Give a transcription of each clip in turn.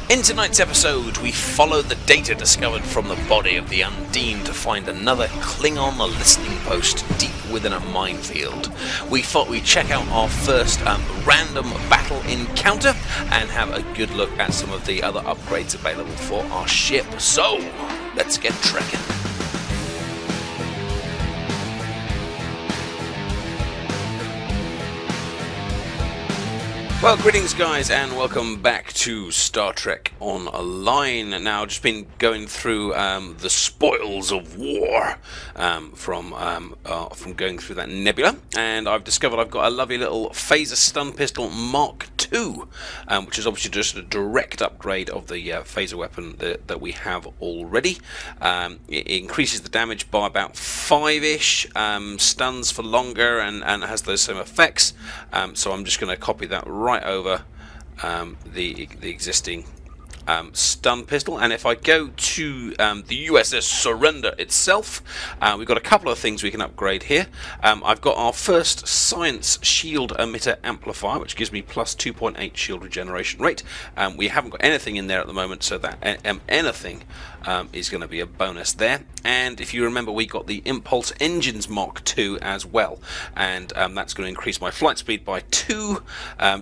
In tonight's episode, we follow the data discovered from the body of the Undine to find another Klingon listening post deep within a minefield. We thought we'd check out our first random battle encounter and have a good look at some of the other upgrades available for our ship. So, let's get trekking. Well, greetings guys, and welcome back to Star Trek Online. Now, I've just been going through the spoils of war from going through that nebula, and I've discovered I've got a lovely little phaser stun pistol Mark II, which is obviously just a direct upgrade of the phaser weapon that we have already. It increases the damage by about 5-ish, stuns for longer, and has those same effects. So I'm just going to copy that right over the existing stun pistol, and if I go to the USS Surrender itself, we've got a couple of things we can upgrade here. I've got our first science shield emitter amplifier, which gives me plus 2.8 shield regeneration rate. We haven't got anything in there at the moment, so that anything is going to be a bonus there. And if you remember, we got the impulse engines Mark II as well, and that's going to increase my flight speed by 2.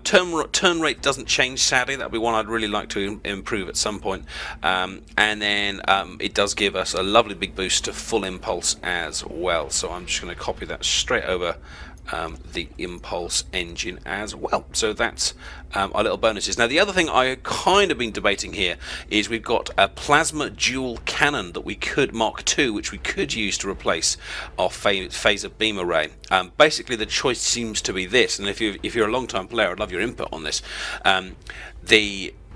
Turn rate doesn't change, sadly. That'll be one I'd really like to improve at some point. And then it does give us a lovely big boost to full impulse as well. So I'm just going to copy that straight over the impulse engine as well. So that's our little bonuses. Now, the other thing I kind of been debating here is we've got a plasma dual cannon that we could Mark II, which we could use to replace our phaser beam array. Basically, the choice seems to be this, and if you're a long-time player, I'd love your input on this.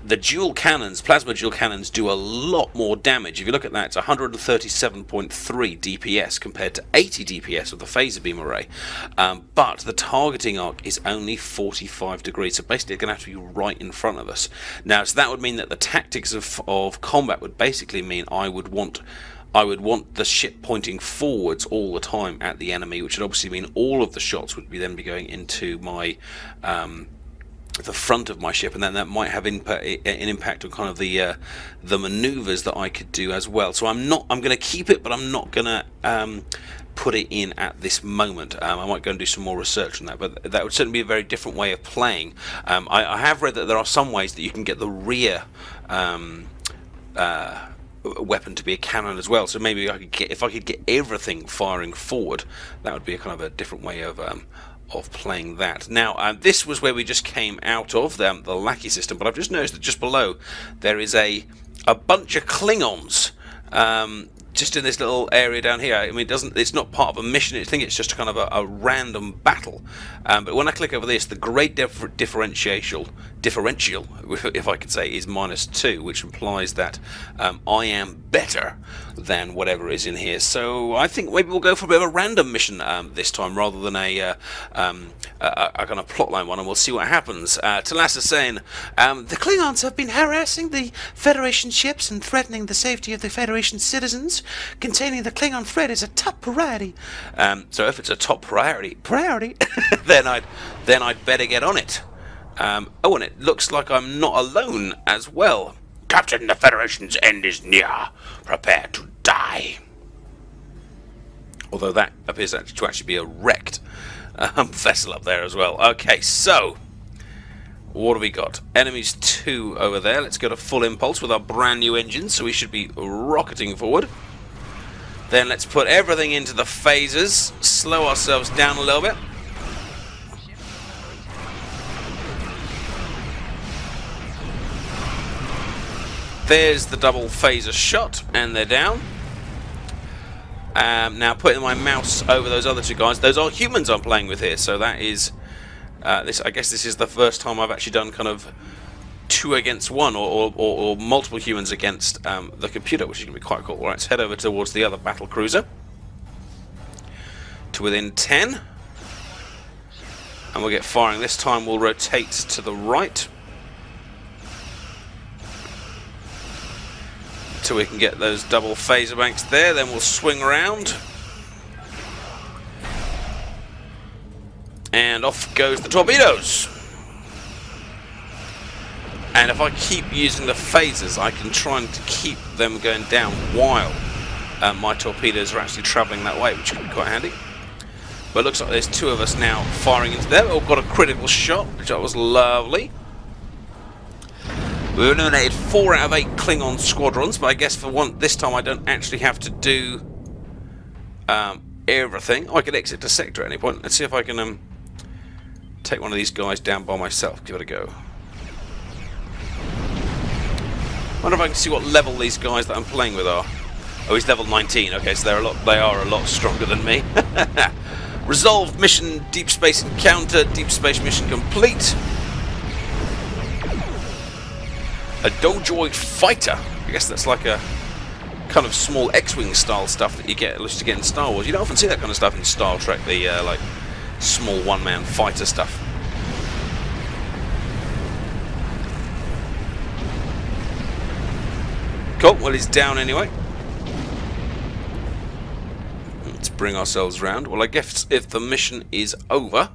The dual cannons, plasma dual cannons, do a lot more damage. If you look at that, it's 137.3 DPS compared to 80 DPS of the phaser beam array. But the targeting arc is only 45 degrees, so basically it's going to have to be right in front of us. Now, so that would mean that the tactics of combat would basically mean I would want the ship pointing forwards all the time at the enemy, which would obviously mean all of the shots would then be going into my the front of my ship, and then that might have an impact on kind of the maneuvers that I could do as well. So I'm going to keep it, but I'm not going to put it in at this moment. I might go and do some more research on that, but that would certainly be a very different way of playing. I have read that there are some ways that you can get the rear weapon to be a cannon as well. So maybe if I could get everything firing forward, that would be a kind of a different way of playing that. Now, this was where we just came out of the lackey system, but I've just noticed that just below there is a bunch of Klingons just in this little area down here. I mean, it's not part of a mission. I think it's just kind of a random battle. But when I click over this, the great differential, if I could say, is -2, which implies that I am better than whatever is in here. So I think maybe we'll go for a bit of a random mission this time, rather than a kind of plotline one, and we'll see what happens. Talas is saying, the Klingons have been harassing the Federation ships and threatening the safety of the Federation citizens. Containing the Klingon threat is a top priority. So if it's a top priority, then I'd better get on it. Oh, and it looks like I'm not alone as well. Captain, the Federation's end is near. Prepare to die. Although that appears to actually be a wrecked vessel up there as well. Okay, so what do we got? Enemies 2 over there. Let's go to full impulse with our brand new engine, so we should be rocketing forward. Then let's put everything into the phasers, slow ourselves down a little bit. There's the double phaser shot, and they're down. Now putting my mouse over those other 2 guys. Those are humans I'm playing with here, so that is I guess this is the first time I've actually done kind of 2 against 1, or multiple humans against the computer, which is going to be quite cool. Right, let's head over towards the other battle cruiser to within 10, and we'll get firing. This time we'll rotate to the right till we can get those double phaser banks there. Then we'll swing around, and off goes the torpedoes. And if I keep using the phasers, I can try and keep them going down while my torpedoes are actually travelling that way, which could be quite handy. But it looks like there's two of us now firing into them. We've got a critical shot, which was lovely. We've eliminated 4 out of 8 Klingon squadrons, but I guess for this time I don't actually have to do everything. I could exit the sector at any point. Let's see if I can take one of these guys down by myself. Give it a go. Wonder if I can see what level these guys that I'm playing with are. Oh, he's level 19. Okay, so they are a lot stronger than me. Resolved mission, deep space encounter, deep space mission complete. A Dojoid fighter. I guess that's like a kind of small X-wing style stuff that you get, at least to get in Star Wars. You don't often see that kind of stuff in Star Trek. The like small one-man fighter stuff. Cool. Well, he's down anyway. Let's bring ourselves round. Well, I guess if the mission is over,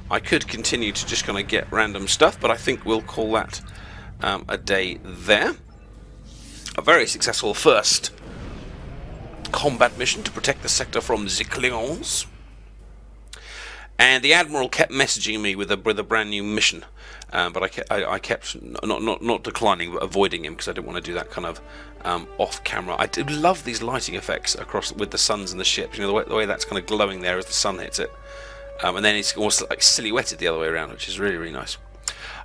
I could continue to just kind of get random stuff, but I think we'll call that a day there. A very successful first combat mission to protect the sector from the Klingons. And the Admiral kept messaging me with a brand new mission, but I kept not declining, but avoiding him because I didn't want to do that kind of off camera. I do love these lighting effects across with the suns and the ships. You know, the way that's kind of glowing there as the sun hits it, and then it's almost like silhouetted the other way around, which is really, really nice.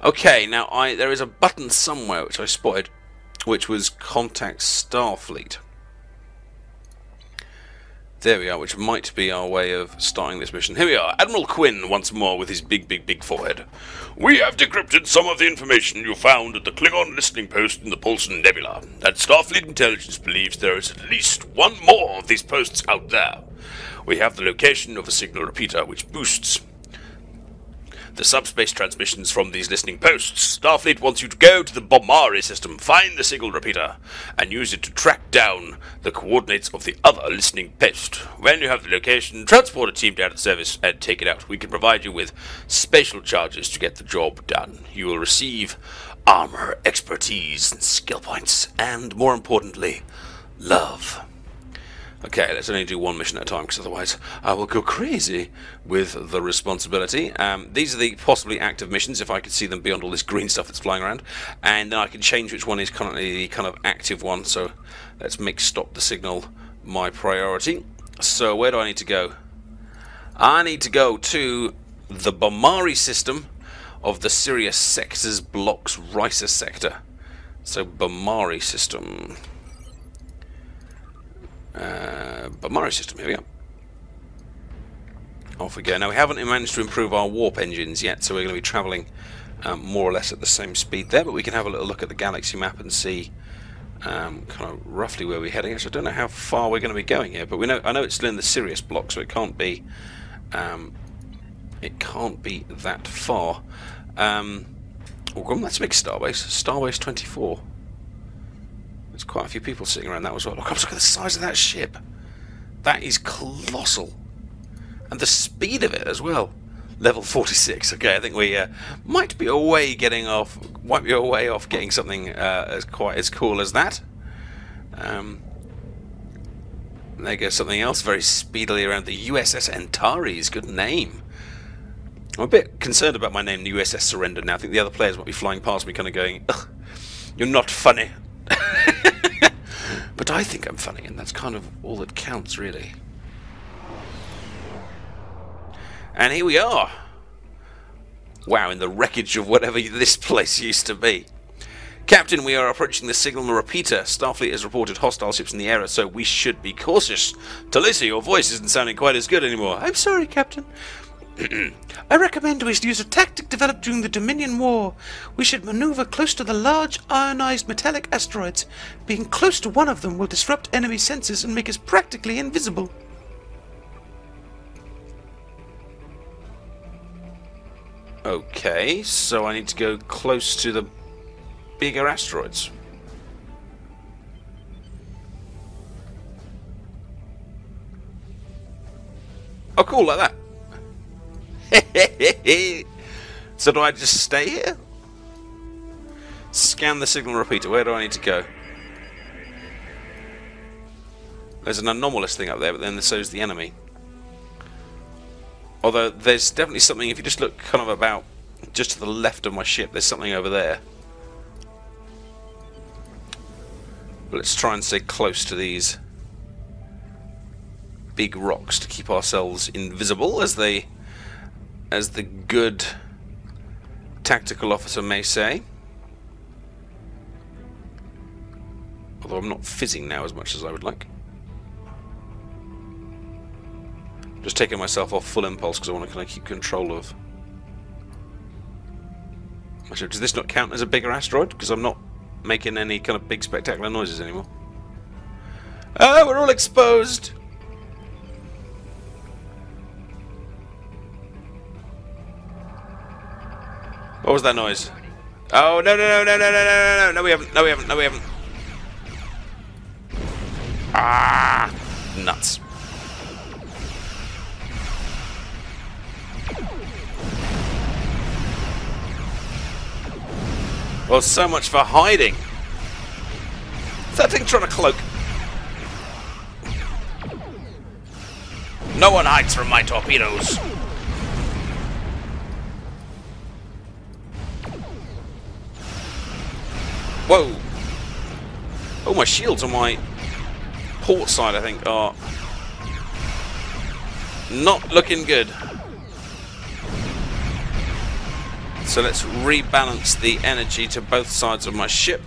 Okay, now there is a button somewhere which I spotted, which was contact Starfleet. There we are, which might be our way of starting this mission. Here we are, Admiral Quinn once more with his big forehead. We have decrypted some of the information you found at the Klingon listening post in the Pulsar Nebula. And Starfleet Intelligence believes there is at least one more of these posts out there. We have the location of a signal repeater which boosts the subspace transmissions from these listening posts. Starfleet wants you to go to the Bomari system, find the signal repeater, and use it to track down the coordinates of the other listening post. When you have the location, transport a team down to service and take it out. We can provide you with spatial charges to get the job done. You will receive armor, expertise, and skill points, and more importantly, love. Okay, let's only do one mission at a time, because otherwise I will go crazy with the responsibility. These are the possibly active missions, if I could see them beyond all this green stuff that's flying around. And then I can change which one is currently the kind of active one, so let's make stop the signal my priority. So where do I need to go? I need to go to the Bomari system of the Sirius Sectors Blocks Risa sector. So Bomari system... Bomari system, here we go. Off we go. Now we haven't managed to improve our warp engines yet, so we're going to be travelling more or less at the same speed there, but we can have a little look at the galaxy map and see kind of roughly where we're heading. Actually, I don't know how far we're going to be going here, but I know it's still in the Sirius block, so it can't be that far. Let's make Starbase 24. There's quite a few people sitting around that as well. Look at the size of that ship. That is colossal. And the speed of it as well. Level 46. Okay, I think we might be away off getting something quite as cool as that. There goes something else very speedily around, the USS Antares. Good name. I'm a bit concerned about my name, the USS Surrender now. I think the other players might be flying past me kind of going, ugh, you're not funny. But I think I'm funny, and that's kind of all that counts, really. And here we are. Wow, in the wreckage of whatever this place used to be. Captain, we are approaching the signal repeater. Starfleet has reported hostile ships in the area, so we should be cautious. Talisa, your voice isn't sounding quite as good anymore. I'm sorry, Captain. I recommend we use a tactic developed during the Dominion War. We should maneuver close to the large ionized metallic asteroids. Being close to one of them will disrupt enemy senses and make us practically invisible. Okay, so I need to go close to the bigger asteroids. Oh, cool, like that. So do I just stay here? Scan the signal repeater. Where do I need to go? There's an anomalous thing up there, but then so's the enemy. Although there's definitely something, if you just look kind of about just to the left of my ship, there's something over there. But let's try and stay close to these big rocks to keep ourselves invisible, as the good tactical officer may say. Although I'm not fizzing now as much as I would like. Just taking myself off full impulse because I want to kind of keep control of my ship. Does this not count as a bigger asteroid? Because I'm not making any kind of big spectacular noises anymore. Oh, we're all exposed! What was that noise? Oh, no, no, no, no, no, no, no, no, no, we haven't, no, we haven't, no, we haven't. Ah, nuts. Well, so much for hiding. Is that thing trying to cloak? No one hides from my torpedoes. Whoa. Oh, my shields on my port side, I think, are not looking good. So let's rebalance the energy to both sides of my ship.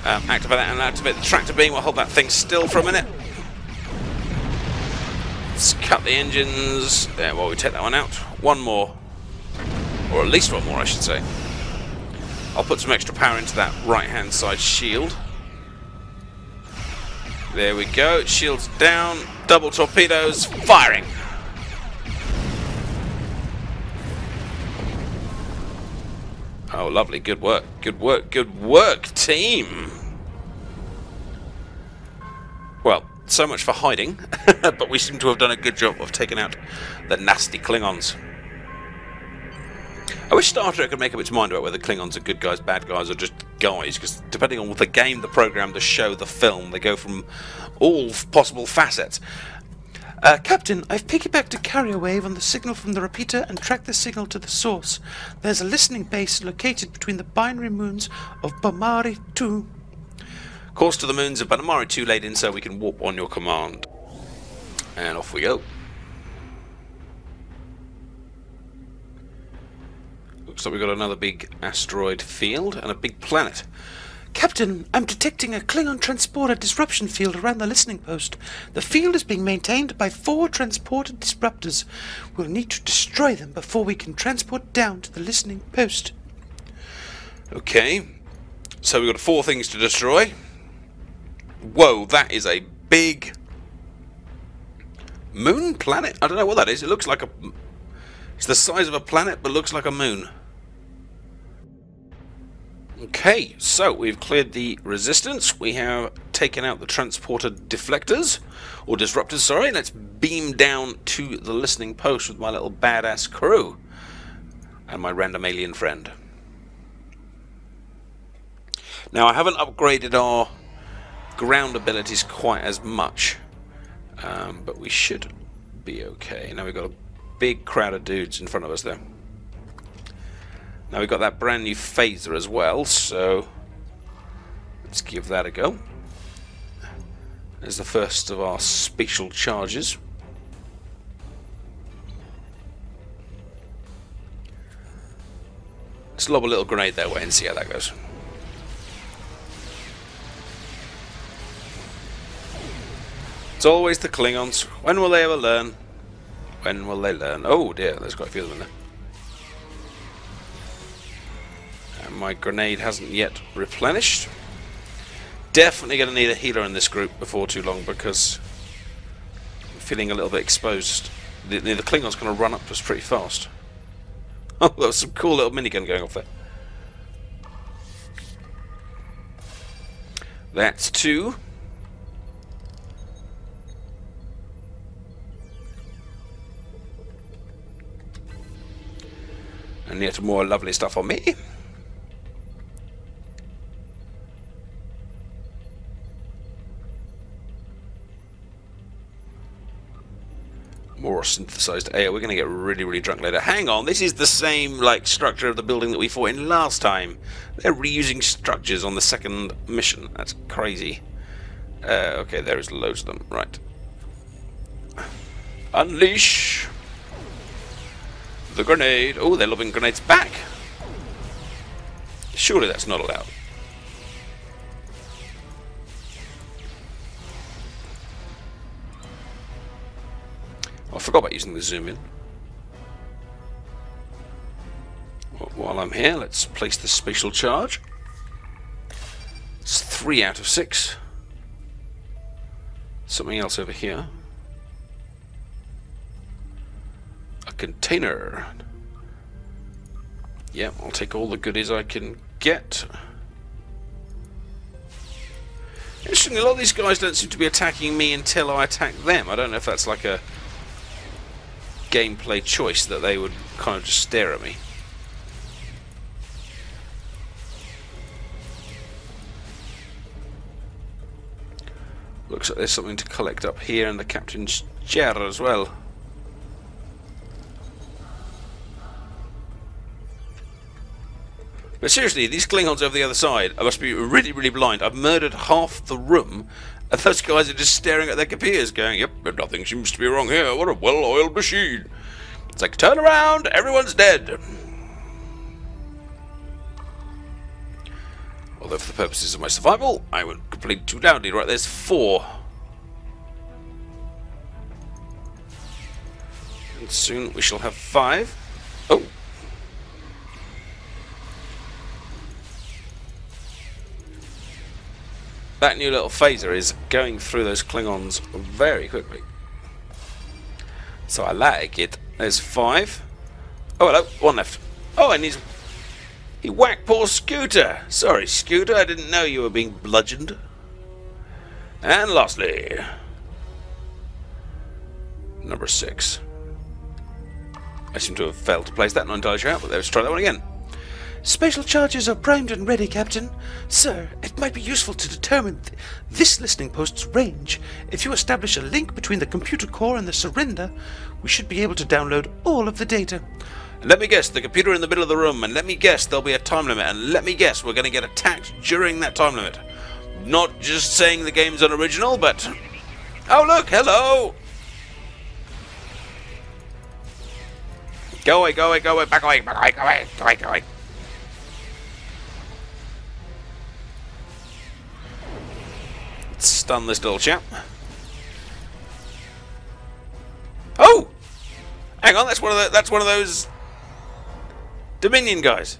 Activate that and activate the tractor beam. We'll hold that thing still for a minute. Let's cut the engines. There, while we take that one out. One more. Or at least one more, I should say. I'll put some extra power into that right-hand side shield. There we go. Shields down. Double torpedoes. Firing. Oh, lovely. Good work. Good work. Good work, team. Well, so much for hiding. But we seem to have done a good job of taking out the nasty Klingons. I wish Star Trek could make up its mind about whether Klingons are good guys, bad guys, or just guys, because depending on the game, the program, the show, the film, they go from all possible facets. Captain, I've piggybacked a carrier wave on the signal from the repeater and tracked the signal to the source. There's a listening base located between the binary moons of Bamari 2. Course to the moons of Bamari 2 laid in so we can warp on your command. And off we go. Looks like we've got another big asteroid field and a big planet. Captain, I'm detecting a Klingon transporter disruption field around the listening post. The field is being maintained by 4 transporter disruptors. We'll need to destroy them before we can transport down to the listening post. Okay, so we've got 4 things to destroy. Whoa, that is a big moon planet? I don't know what that is. It looks like a... It's the size of a planet, but looks like a moon. Okay, so we've cleared the resistance. We have taken out the transporter deflectors, or disruptors, sorry. Let's beam down to the listening post with my little badass crew and my random alien friend. Now, I haven't upgraded our ground abilities quite as much, but we should be okay. Now we've got a big crowd of dudes in front of us there. Now we've got that brand new phaser as well, so let's give that a go. There's the first of our spatial charges. Let's lob a little grenade their way and see how that goes. It's always the Klingons. When will they ever learn? When will they learn? Oh dear, there's quite a few of them in there. My grenade hasn't yet replenished. Definitely going to need a healer in this group before too long because I'm feeling a little bit exposed. The Klingon's going to run up to us pretty fast. Oh, there was some cool little minigun going off there. That's 2. And yet more lovely stuff on me. More synthesized air. We're going to get really, really drunk later. Hang on, this is the same like structure of the building that we fought in last time. They're reusing structures on the second mission. That's crazy. Okay, there's loads of them. Right. Unleash the grenade. Oh, they're lobbing grenades back. Surely that's not allowed. I forgot about using the zoom in. While I'm here, let's place the spatial charge. It's 3 out of 6. Something else over here. A container. Yeah, I'll take all the goodies I can get. Interestingly, a lot of these guys don't seem to be attacking me until I attack them. I don't know if that's like a gameplay choice that they would kind of just stare at me. Looks like there's something to collect up here in the captain's chair as well. But seriously, these Klingons over the other side, I must be really, really blind. I've murdered half the room, and those guys are just staring at their computers going, yep, nothing seems to be wrong here. What a well-oiled machine. It's like, turn around, everyone's dead. Although for the purposes of my survival, I went completely too loudly. Right, there's 4. And soon we shall have 5. Oh. That new little phaser is going through those Klingons very quickly. So I like it. There's 5. Oh, hello. 1 left. Oh, and he whacked poor Scooter. Sorry, Scooter. I didn't know you were being bludgeoned. And lastly, number 6. I seem to have failed to place that. Not entirely sure, but let's try that one again. Spatial charges are primed and ready, Captain. Sir, it might be useful to determine this listening post's range. If you establish a link between the computer core and the surrender, we should be able to download all of the data. Let me guess, the computer in the middle of the room, and let me guess there'll be a time limit, and let me guess we're going to get attacked during that time limit. Not just saying the game's unoriginal, but... Oh look, hello! Go away, go away, go away, back away, back away, go away, go away, go away. Stun this little chap. Oh! Hang on, that's one of those Dominion guys.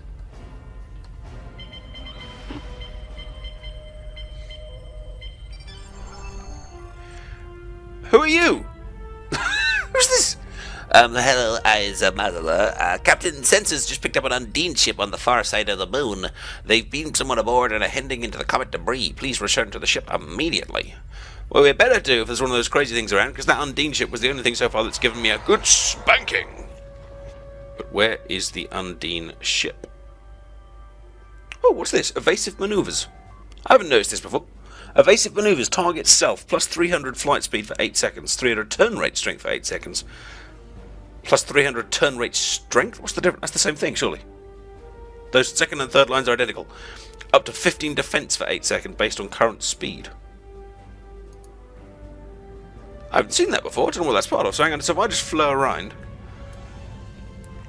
Who are you? Who's this? Hello, Eyes Mazala. Captain Sensors just picked up an Undine ship on the far side of the moon. They've beamed someone aboard and are heading into the comet debris. Please return to the ship immediately. Well, we better do if there's one of those crazy things around, because that Undine ship was the only thing so far that's given me a good spanking. But where is the Undine ship? Oh, what's this? Evasive maneuvers. I haven't noticed this before. Evasive maneuvers target self, plus 300 flight speed for 8 seconds, 300 turn rate strength for 8 seconds. Plus 300 turn rate strength? What's the difference? That's the same thing, surely. Those second and third lines are identical. Up to 15 defense for 8 seconds based on current speed. I haven't seen that before. I don't know what that's part of. So hang on. So if I just flow around,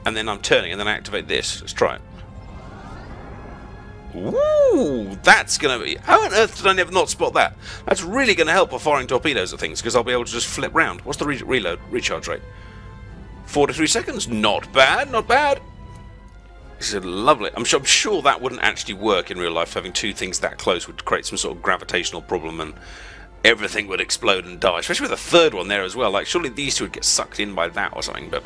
and then I'm turning, and then I activate this. Let's try it. Ooh, that's going to be... How on earth did I never not spot that? That's really going to help with firing torpedoes at things, because I'll be able to just flip round. What's the recharge rate? 43 seconds. Not bad, not bad. This is lovely. I'm sure that wouldn't actually work in real life. Having two things that close would create some sort of gravitational problem, and everything would explode and die. Especially with a third one there as well. Like, surely these two would get sucked in by that or something. But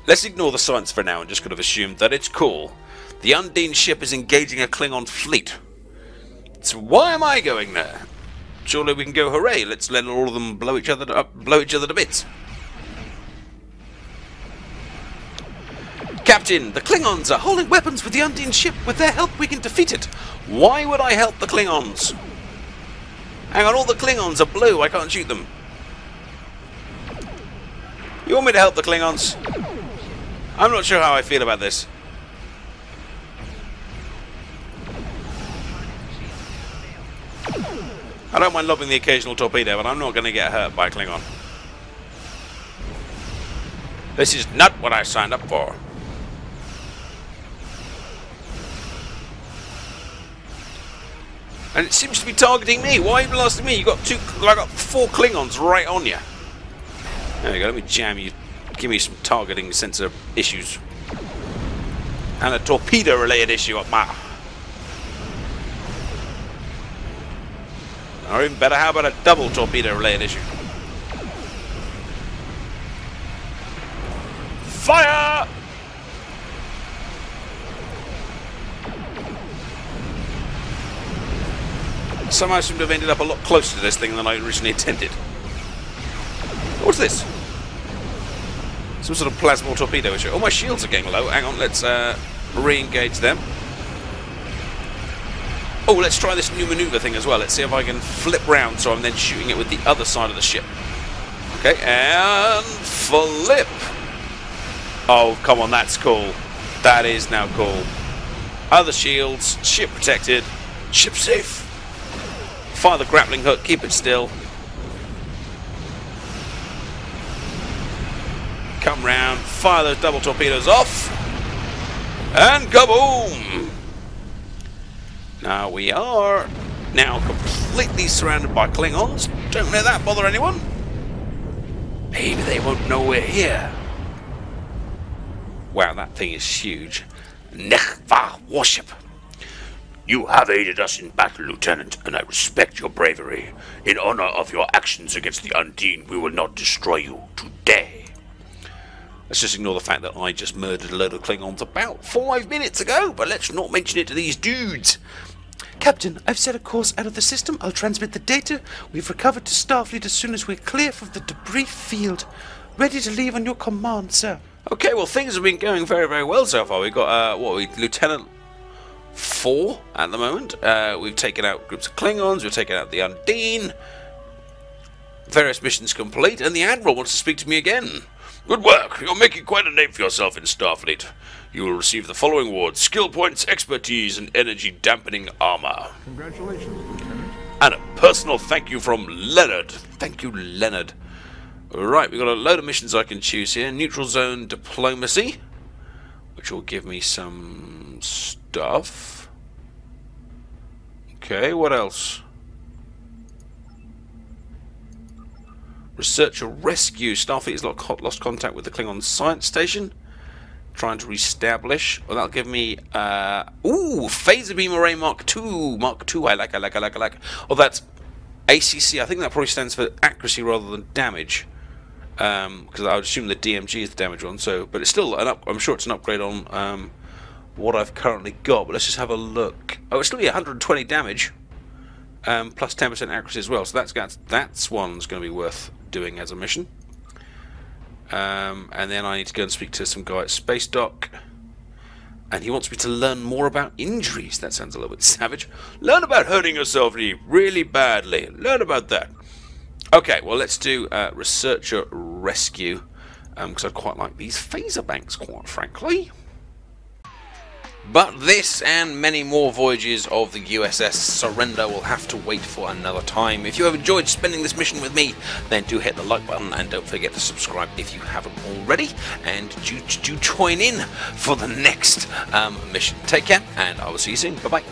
let's ignore the science for now and just kind of assume that it's cool. The Undine ship is engaging a Klingon fleet. So why am I going there? Surely we can go hooray. Let's let all of them blow each other to bits. Captain, the Klingons are holding weapons with the Undine ship. With their help, we can defeat it. Why would I help the Klingons? Hang on, all the Klingons are blue. I can't shoot them. You want me to help the Klingons? I'm not sure how I feel about this. I don't mind lobbing the occasional torpedo, but I'm not going to get hurt by a Klingon. This is not what I signed up for. And it seems to be targeting me. Why are you blasting me? I got 4 Klingons right on you. There we go. Let me jam you. Give me some targeting sensor issues. And a torpedo-related issue up my... Or even better, how about a double torpedo-related issue? Fire! Somehow I seem to have ended up a lot closer to this thing than I originally intended. What's this? Some sort of plasma torpedo issue. Oh, my shields are getting low. Hang on, let's re-engage them. Oh, let's try this new maneuver thing as well. Let's see if I can flip round so I'm then shooting it with the other side of the ship. Okay, and flip. Oh, come on, that's cool. That is now cool. Other shields, ship protected, ship safe. Fire the grappling hook, keep it still. Come round, fire those double torpedoes off, and kaboom! Now we are now completely surrounded by Klingons. Don't let that bother anyone. Maybe they won't know we're here. Wow, that thing is huge. Nechva warship. You have aided us in battle, Lieutenant, and I respect your bravery. In honor of your actions against the Undine, we will not destroy you today. Let's just ignore the fact that I just murdered a load of Klingons about 5 minutes ago, but let's not mention it to these dudes. Captain, I've set a course out of the system. I'll transmit the data. We've recovered to Starfleet as soon as we're clear from the debris field. Ready to leave on your command, sir. Okay, well, things have been going very, very well so far. We've got, Lieutenant 4 at the moment. We've taken out groups of Klingons. We've taken out the Undine. Various missions complete, and the Admiral wants to speak to me again. Good work. You're making quite a name for yourself in Starfleet. You will receive the following awards: skill points, expertise, and energy dampening armor. Congratulations, Lieutenant. And a personal thank you from Leonard. Thank you, Leonard. Right, we've got a load of missions I can choose here. Neutral zone diplomacy, which will give me some stuff. Okay, what else? Research or rescue. Starfleet has lost contact with the Klingon science station. Trying to reestablish. Well, that'll give me phaser beam array Mark II. Mark II. I like. Oh, that's ACC. I think that probably stands for accuracy rather than damage. Because I would assume the DMG is the damage one. So, but it's still I'm sure it's an upgrade on what I've currently got. But let's just have a look. Oh, it's still 120 damage. Plus 10% accuracy as well. So that's one's going to be worth doing as a mission. And then I need to go and speak to some guy at Space Dock, and he wants me to learn more about injuries. That sounds a little bit savage. Learn about hurting yourself really badly. Learn about that. Okay, well, let's do researcher rescue, because I quite like these phaser banks, quite frankly. But this and many more voyages of the USS Surrender will have to wait for another time. If you have enjoyed spending this mission with me, then do hit the like button and don't forget to subscribe if you haven't already. And do join in for the next mission. Take care, and I will see you soon. Bye-bye.